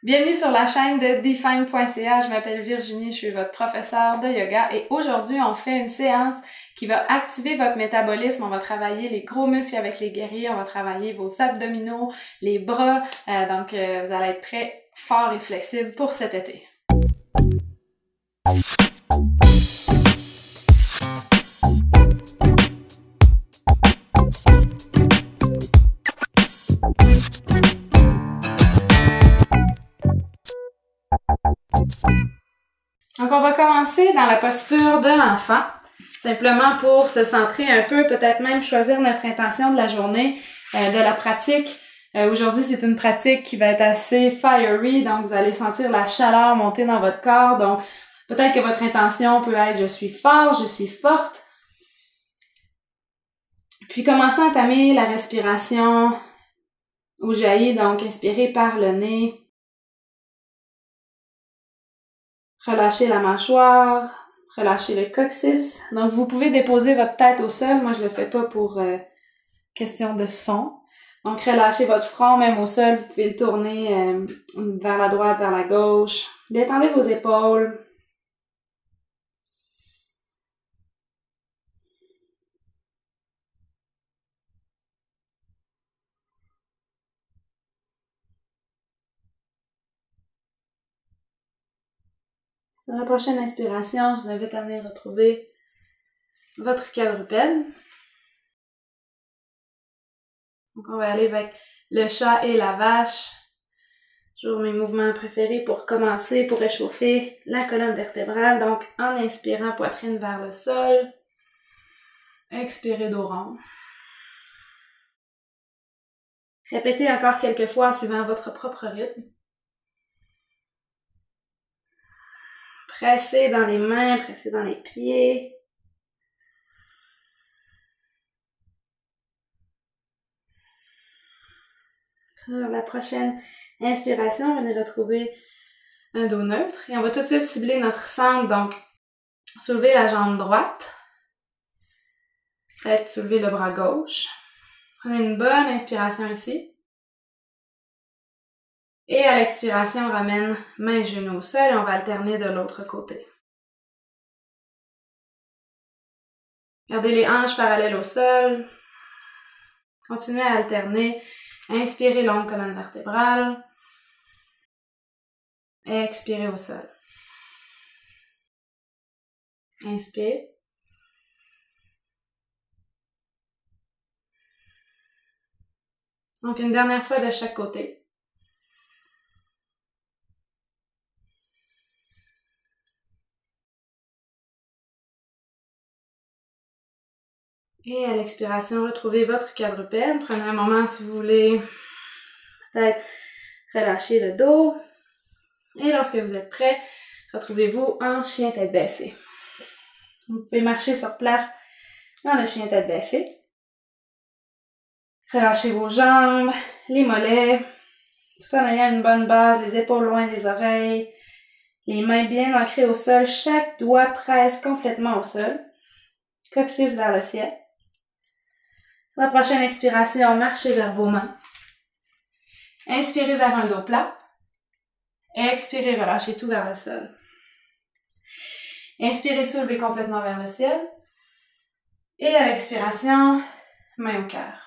Bienvenue sur la chaîne de Define.ca, je m'appelle Virginie, je suis votre professeure de yoga et aujourd'hui on fait une séance qui va activer votre métabolisme. On va travailler les gros muscles avec les guerriers, on va travailler vos abdominaux, les bras, donc vous allez être prêts, forts et flexibles pour cet été. Donc, on va commencer dans la posture de l'enfant, simplement pour se centrer un peu, peut-être même choisir notre intention de la journée, de la pratique. Aujourd'hui, c'est une pratique qui va être assez fiery, donc vous allez sentir la chaleur monter dans votre corps. Donc, peut-être que votre intention peut être « je suis fort, je suis forte ». Puis, commencez à entamer la respiration au jaillit, donc inspirez par le nez. Relâchez la mâchoire, relâchez le coccyx. Donc, vous pouvez déposer votre tête au sol. Moi, je le fais pas pour question de son. Donc, relâchez votre front même au sol. Vous pouvez le tourner vers la droite, vers la gauche. Détendez vos épaules. Sur la prochaine inspiration, je vous invite à venir retrouver votre quadrupède. Donc, on va aller avec le chat et la vache. Toujours mes mouvements préférés pour commencer, pour réchauffer la colonne vertébrale. Donc, en inspirant, poitrine vers le sol. Expirez dos rond. Répétez encore quelques fois en suivant votre propre rythme. Pressez dans les mains, pressez dans les pieds. Sur la prochaine inspiration, venez retrouver un dos neutre. Et on va tout de suite cibler notre centre. Donc, soulevez la jambe droite. Peut-être soulever le bras gauche. Prenez une bonne inspiration ici. Et à l'expiration, on ramène main et genoux au sol et on va alterner de l'autre côté. Gardez les hanches parallèles au sol. Continuez à alterner. Inspirez longue colonne vertébrale. Expirez au sol. Inspire. Donc une dernière fois de chaque côté. Et à l'expiration, retrouvez votre quadrupède. Prenez un moment si vous voulez peut-être relâcher le dos. Et lorsque vous êtes prêt, retrouvez-vous en chien tête baissée. Vous pouvez marcher sur place dans le chien tête baissée. Relâchez vos jambes, les mollets, tout en ayant une bonne base, les épaules loin des oreilles, les mains bien ancrées au sol, chaque doigt presse complètement au sol. Coccyx vers le ciel. Sur la prochaine expiration, marchez vers vos mains. Inspirez vers un dos plat. Expirez, relâchez tout vers le sol. Inspirez, soulevez complètement vers le ciel. Et à l'expiration, main au cœur.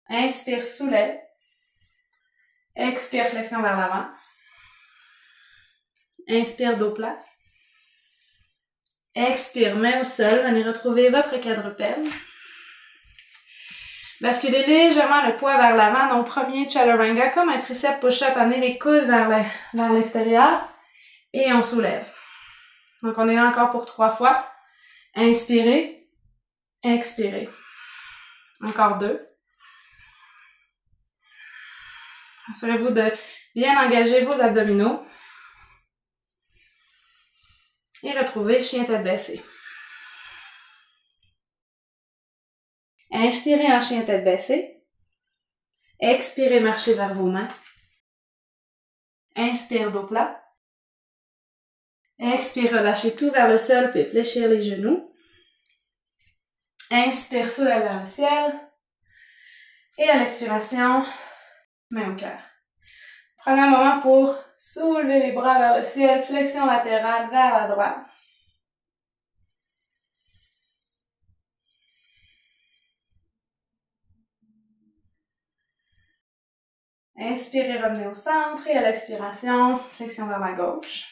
Inspire, soulève. Expire, flexion vers l'avant. Inspire, dos plat. Expire, main au sol. Venez retrouver votre quadrupède. Basculez légèrement le poids vers l'avant. Donc, premier chaturanga, comme un tricep push-up. Amenez les coudes vers l'extérieur. Et on soulève. Donc, on est là encore pour 3 fois. Inspirez. Expirez. Encore 2. Assurez-vous de bien engager vos abdominaux. Et retrouvez chien tête baissée. Inspirez en chien tête baissée. Expirez, marchez vers vos mains. Inspire, dos plat. Expire, relâchez tout vers le sol, puis fléchir les genoux. Inspire, soulève vers le ciel. Et à l'expiration, main au cœur. Prenez un moment pour soulever les bras vers le ciel, flexion latérale vers la droite. Inspirez, revenez au centre et à l'expiration, flexion vers la gauche.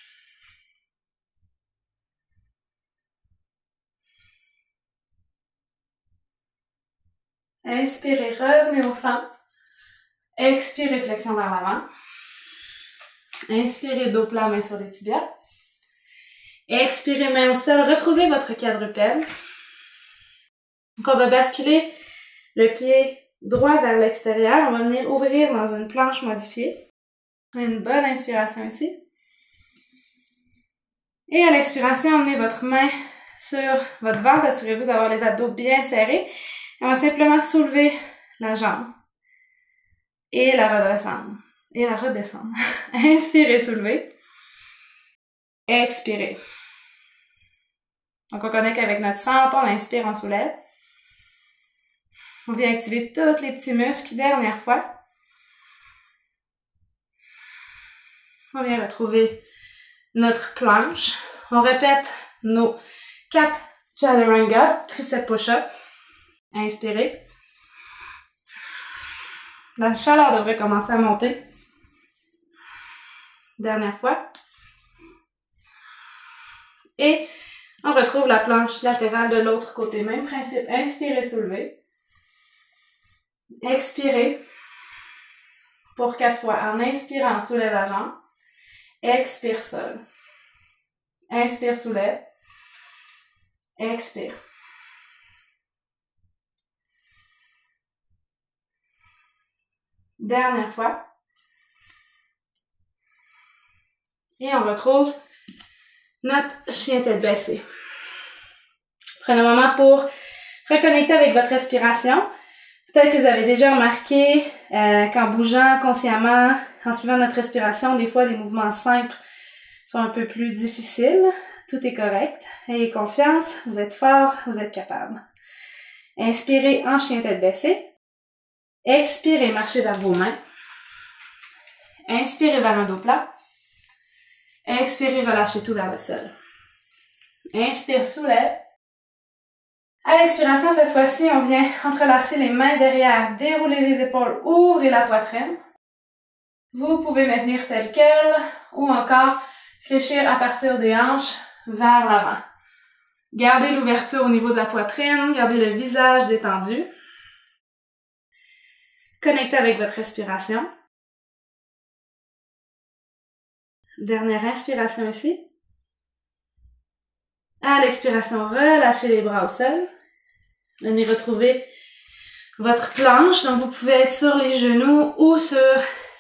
Inspirez, revenez au centre. Expirez, flexion vers l'avant. Inspirez, dos plat, main sur les tibias. Expirez, main au sol, retrouvez votre quadrupède. Donc on va basculer le pied droit vers l'extérieur. On va venir ouvrir dans une planche modifiée. Une bonne inspiration ici. Et à l'expiration, emmenez votre main sur votre ventre. Assurez-vous d'avoir les abdos bien serrés. Et on va simplement soulever la jambe. Et la redescendre. Et la redescendre. Inspirez, soulevez. Expirez. Donc on connecte avec notre centre, on inspire, on soulève. On vient activer tous les petits muscles. Dernière fois. On vient retrouver notre planche. On répète nos 4 chaturanga, tricep push-up. Inspirez. La chaleur devrait commencer à monter. Dernière fois. Et on retrouve la planche latérale de l'autre côté. Même principe. Inspirez, soulevez. Expirez. Pour 4 fois. En inspirant, on soulève la jambe. Expire, sol. Inspire, soulève. Expire. Dernière fois. Et on retrouve notre chien tête baissée. Prenez un moment pour reconnecter avec votre respiration. Peut-être que vous avez déjà remarqué qu'en bougeant consciemment, en suivant notre respiration, des fois les mouvements simples sont un peu plus difficiles. Tout est correct. Ayez confiance, vous êtes fort, vous êtes capable. Inspirez en chien tête baissée. Expirez, marchez vers vos mains. Inspirez vers un dos plat. Expirez, relâchez tout vers le sol. Inspire, soulève. À l'expiration, cette fois-ci, on vient entrelacer les mains derrière, dérouler les épaules, ouvrez la poitrine. Vous pouvez maintenir tel quel ou encore fléchir à partir des hanches vers l'avant. Gardez l'ouverture au niveau de la poitrine, gardez le visage détendu. Connectez avec votre respiration. Dernière inspiration ici. À l'expiration, relâchez les bras au sol. Venez retrouver votre planche. Donc, vous pouvez être sur les genoux ou sur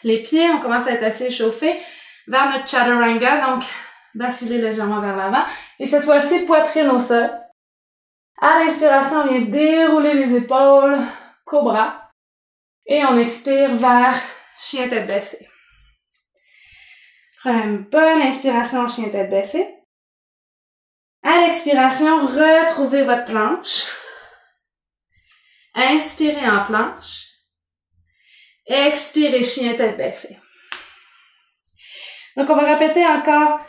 les pieds. On commence à être assez échauffé vers notre chaturanga. Donc, basculez légèrement vers l'avant. Et cette fois-ci, poitrine au sol. À l'inspiration, on vient dérouler les épaules, cobra. Et on expire vers chien tête baissée. Prenez une bonne inspiration, chien tête baissée. À l'expiration, retrouvez votre planche. Inspirez en planche. Expirez, chien tête baissée. Donc, on va répéter encore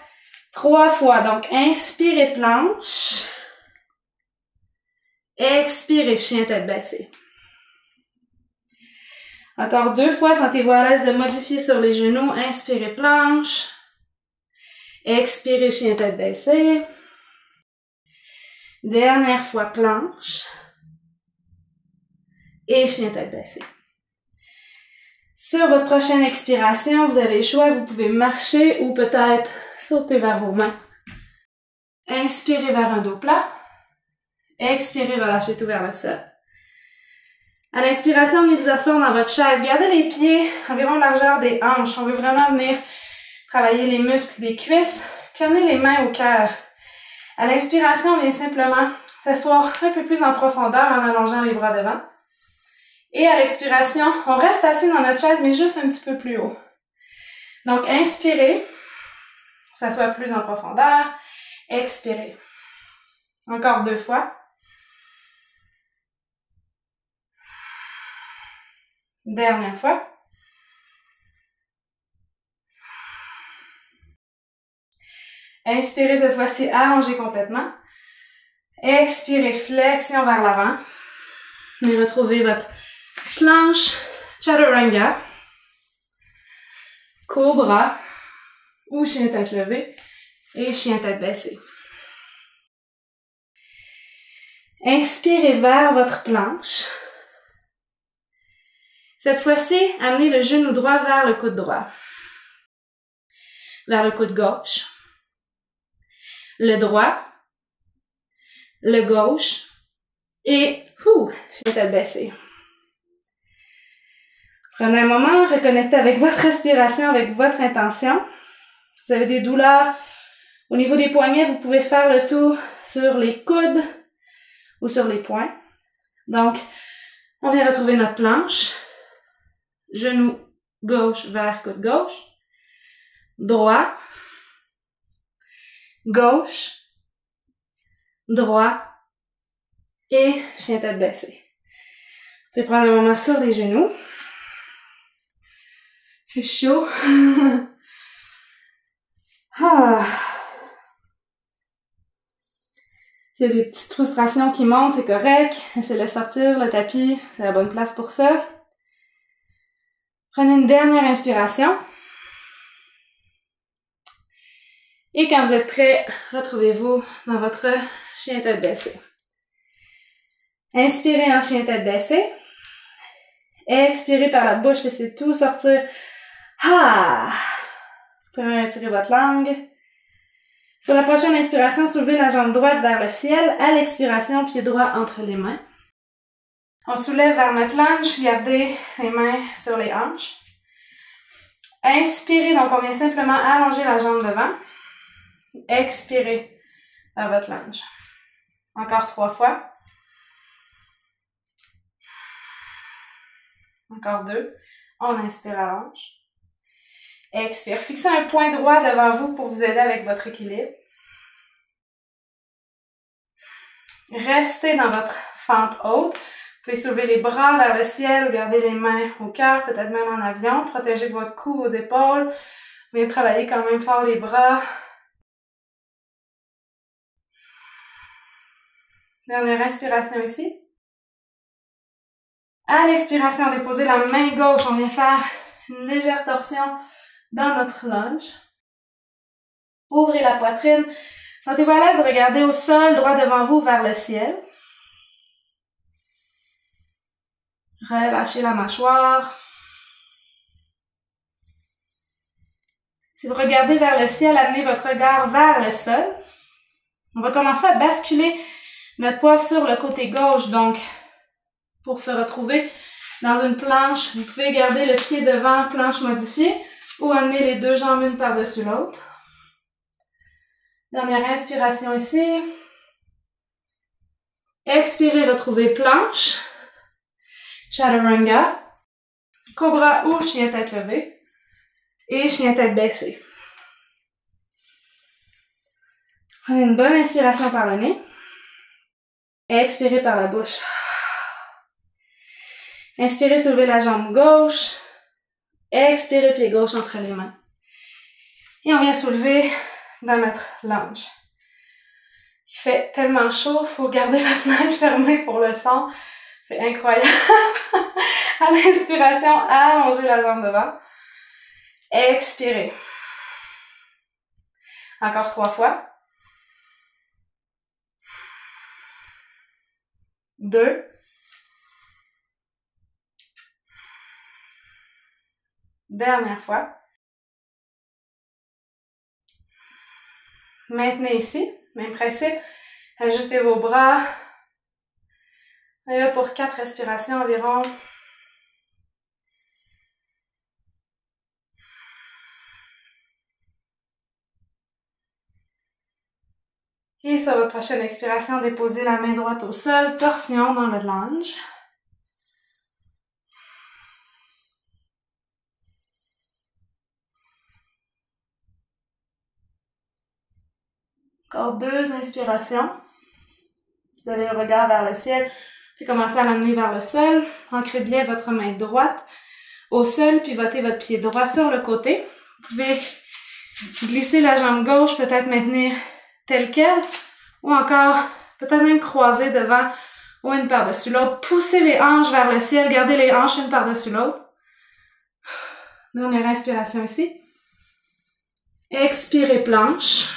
3 fois. Donc, inspirez planche. Expirez, chien tête baissée. Encore 2 fois, sentez-vous à l'aise de modifier sur les genoux. Inspirez planche. Expirez, chien tête baissée. Dernière fois, planche. Et chien tête baissée. Sur votre prochaine expiration, vous avez le choix, vous pouvez marcher ou peut-être sauter vers vos mains. Inspirez vers un dos plat. Expirez, relâchez tout vers le sol. À l'inspiration, venez vous asseoir dans votre chaise. Gardez les pieds environ largeur des hanches. On veut vraiment venir travailler les muscles des cuisses. Puis amenez les mains au cœur. À l'inspiration, on vient simplement s'asseoir un peu plus en profondeur en allongeant les bras devant. Et à l'expiration, on reste assis dans notre chaise, mais juste un petit peu plus haut. Donc, inspirez. S'asseoir plus en profondeur. Expirez. Encore 2 fois. Dernière fois. Inspirez cette fois-ci, allongez complètement. Expirez, flexion vers l'avant. Et retrouvez votre planche, chaturanga, cobra ou chien tête levée et chien tête baissée. Inspirez vers votre planche. Cette fois-ci, amenez le genou droit vers le coude droit. Vers le coude gauche. Le droit. Le gauche. Et, chien tête baissée. Prenez un moment, reconnectez avec votre respiration, avec votre intention. Vous avez des douleurs au niveau des poignets, vous pouvez faire le tour sur les coudes ou sur les poings. Donc, on vient retrouver notre planche. Genou gauche vers coude gauche. Droit. Gauche. Droit. Et chien tête baissée. Vous pouvez prendre un moment sur les genoux. Il fait chaud. S'il y a des petites frustrations qui montent, c'est correct. Essayez de sortir, le tapis, c'est la bonne place pour ça. Prenez une dernière inspiration. Et quand vous êtes prêt, retrouvez-vous dans votre chien tête baissée. Inspirez en chien tête baissée. Expirez par la bouche, laissez tout sortir. Vous pouvez étirer votre langue. Sur la prochaine inspiration, soulevez la jambe droite vers le ciel. À l'expiration, pied droit entre les mains. On soulève vers notre lunge, gardez les mains sur les hanches. Inspirez, donc on vient simplement allonger la jambe devant. Expirez vers votre lunge. Encore 3 fois. Encore 2. On inspire, allonge. Expire. Fixez un point droit devant vous pour vous aider avec votre équilibre. Restez dans votre fente haute. Vous pouvez soulever les bras vers le ciel ou garder les mains au cœur, peut-être même en avion. Protégez votre cou, vos épaules. Vous venez travailler quand même fort les bras. Dernière inspiration ici. À l'expiration, déposez la main gauche. On vient faire une légère torsion dans notre lunge. Ouvrez la poitrine. Sentez-vous à l'aise de regarder au sol, droit devant vous, vers le ciel. Relâchez la mâchoire. Si vous regardez vers le ciel, amenez votre regard vers le sol. On va commencer à basculer notre poids sur le côté gauche, donc pour se retrouver dans une planche, vous pouvez garder le pied devant, planche modifiée, ou amener les deux jambes une par-dessus l'autre. Dernière inspiration ici. Expirez, retrouvez planche. Chaturanga. Cobra ou chien tête levée. Et chien tête baissée. Prenez une bonne inspiration par le nez. Expirez par la bouche. Inspirez, soulevez la jambe gauche. Expirez, pied gauche entre les mains. Et on vient soulever dans notre lunge. Il fait tellement chaud, il faut garder la fenêtre fermée pour le son. C'est incroyable. À l'inspiration, allongez la jambe devant. Expirez. Encore 3 fois. 2. Dernière fois. Maintenez ici, même principe. Ajustez vos bras. Et là pour 4 respirations environ. Et sur votre prochaine expiration, déposez la main droite au sol, torsion dans le lunge. Encore 2 inspirations. Vous avez le regard vers le ciel, puis commencez à l'amener vers le sol. Ancrez bien votre main droite au sol, pivotez votre pied droit sur le côté. Vous pouvez Glissez la jambe gauche, peut-être maintenir telle quelle, ou encore peut-être même croiser devant ou une par-dessus l'autre. Poussez les hanches vers le ciel, gardez les hanches une par-dessus l'autre. Dernière inspiration ici. Expirez planche.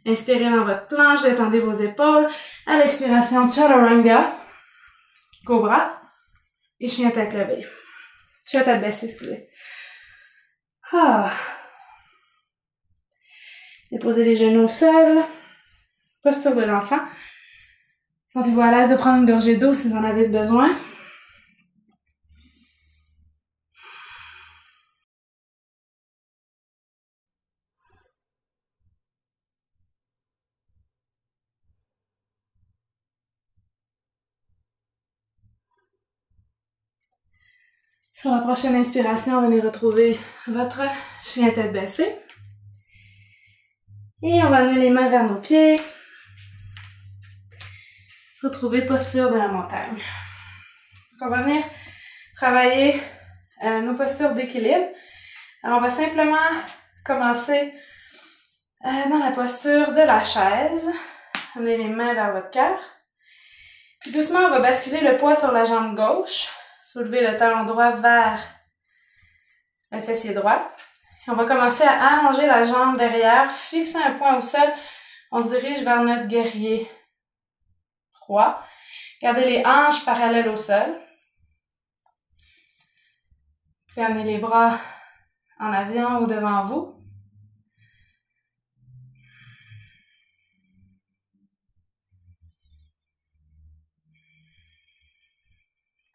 Inspirez dans votre planche, détendez vos épaules. À l'expiration, chaturanga, cobra et chien tête levée. Chien tête baissée, excusez. Déposez les genoux au sol. Posture de l'enfant. Sentez-vous à l'aise de prendre une gorgée d'eau si vous en avez besoin. Sur la prochaine inspiration, venez retrouver votre chien tête baissée. Et on va amener les mains vers nos pieds. Retrouver posture de la montagne. Donc on va venir travailler nos postures d'équilibre. Alors on va simplement commencer dans la posture de la chaise. Amenez les mains vers votre cœur. Puis doucement, on va basculer le poids sur la jambe gauche. Soulever le talon droit vers le fessier droit. Et on va commencer à allonger la jambe derrière, fixer un point au sol. On se dirige vers notre guerrier 3. Gardez les hanches parallèles au sol. Vous pouvez amener les bras en avion ou devant vous.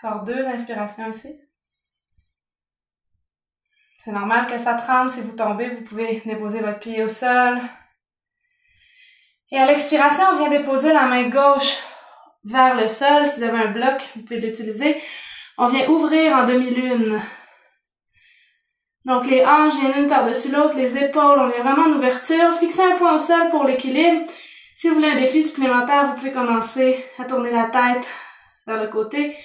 Encore 2 inspirations ici. C'est normal que ça tremble. Si vous tombez, vous pouvez déposer votre pied au sol. Et à l'expiration, on vient déposer la main gauche vers le sol. Si vous avez un bloc, vous pouvez l'utiliser. On vient ouvrir en demi-lune. Donc les hanches viennent une par-dessus l'autre, les épaules, on vient vraiment en ouverture. Fixez un point au sol pour l'équilibre. Si vous voulez un défi supplémentaire, vous pouvez commencer à tourner la tête vers le côté.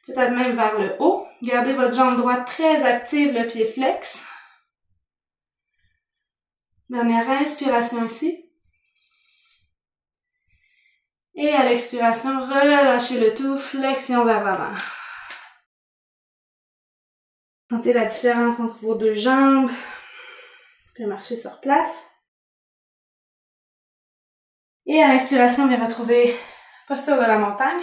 Peut-être même vers le haut. Gardez votre jambe droite très active, le pied flex. Dernière inspiration ici. Et à l'expiration, relâchez le tout, flexion vers l'avant. Sentez la différence entre vos deux jambes. Vous pouvez marcher sur place. Et à l'inspiration, on vient retrouver posture de la montagne.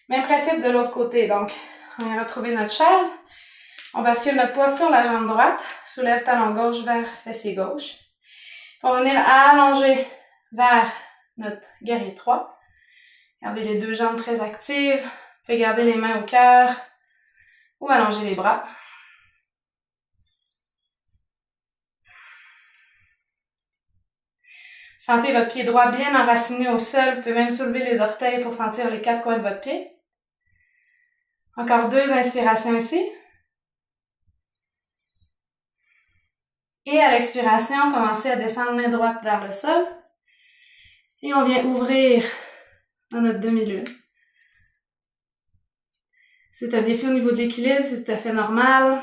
Même principe de l'autre côté, donc on vient retrouver notre chaise. On bascule notre poids sur la jambe droite, soulève talon gauche vers fessier gauche. On va venir allonger vers notre guerrier 3. Gardez les deux jambes très actives. Vous pouvez garder les mains au cœur ou allonger les bras. Sentez votre pied droit bien enraciné au sol. Vous pouvez même soulever les orteils pour sentir les 4 coins de votre pied. Encore 2 inspirations ici. Et à l'expiration, commencez à descendre main droite vers le sol. Et on vient ouvrir dans notre demi-lune. C'est un défi au niveau de l'équilibre, c'est tout à fait normal.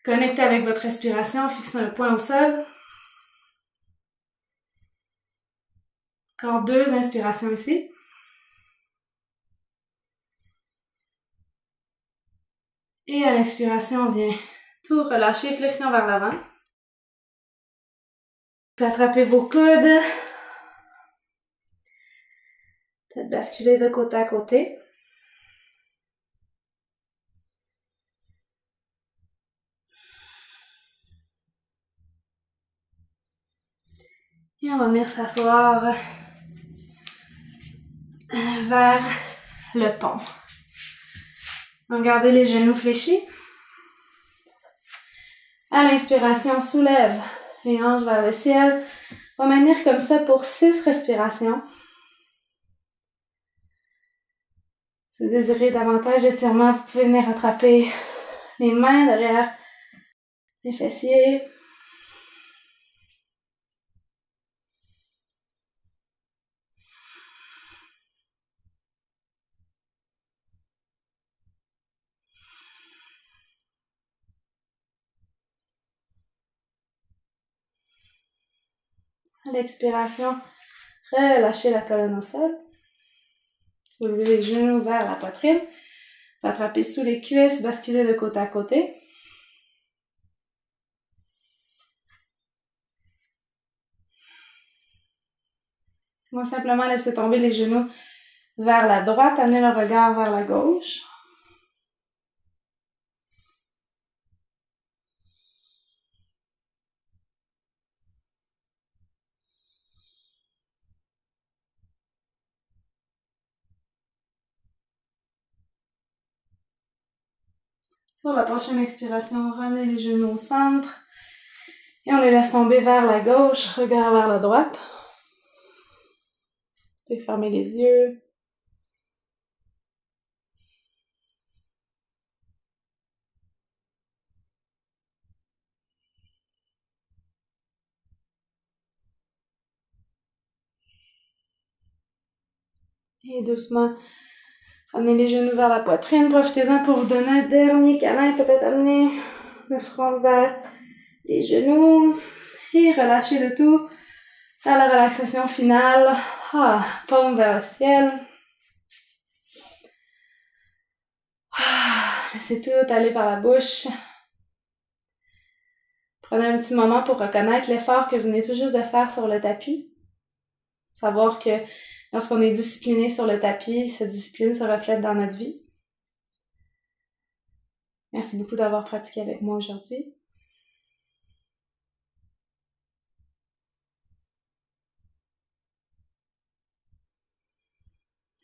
Connectez avec votre respiration, fixez un point au sol. Encore 2 inspirations ici. Et à l'expiration, on vient tout relâcher, flexion vers l'avant. Attrapez vos coudes. Peut-être basculer de côté à côté. Et on va venir s'asseoir vers le pont. Donc, gardez les genoux fléchis. À l'inspiration, soulève les hanches vers le ciel. On va maintenir comme ça pour 6 respirations. Si vous désirez davantage d'étirement, vous pouvez venir attraper les mains derrière les fessiers. À l'expiration, relâchez la colonne au sol. Soulevez les genoux vers la poitrine. Attrapez sous les cuisses, basculez de côté à côté. On va simplement laisser tomber les genoux vers la droite, amener le regard vers la gauche. Sur la prochaine expiration, ramenez les genoux au centre et on les laisse tomber vers la gauche, regard vers la droite. Et fermez les yeux. Et doucement, amenez les genoux vers la poitrine. Profitez-en pour vous donner un dernier câlin. Peut-être amener le front vers les genoux. Et relâchez le tout à la relaxation finale. Paume vers le ciel. Laissez tout aller par la bouche. Prenez un petit moment pour reconnaître l'effort que vous venez tout juste de faire sur le tapis. Savoir que lorsqu'on est discipliné sur le tapis, cette discipline se reflète dans notre vie. Merci beaucoup d'avoir pratiqué avec moi aujourd'hui.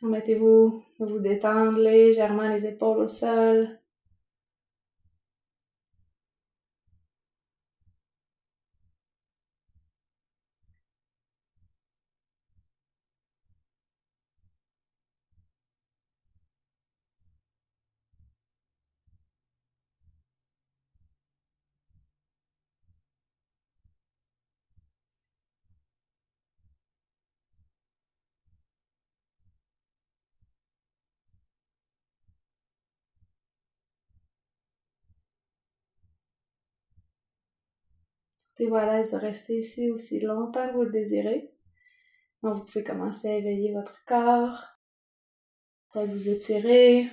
Permettez-vous de vous détendre légèrement les épaules au sol. Sentez-vous à l'aise de rester ici aussi longtemps que vous le désirez. Donc, vous pouvez commencer à éveiller votre corps. Peut-être vous étirer.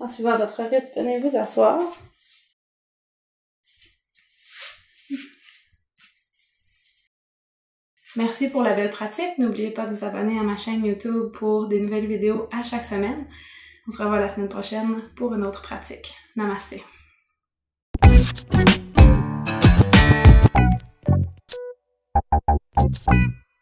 En suivant votre rythme, venez vous asseoir. Merci pour la belle pratique. N'oubliez pas de vous abonner à ma chaîne YouTube pour des nouvelles vidéos à chaque semaine. On se revoit la semaine prochaine pour une autre pratique. Namasté.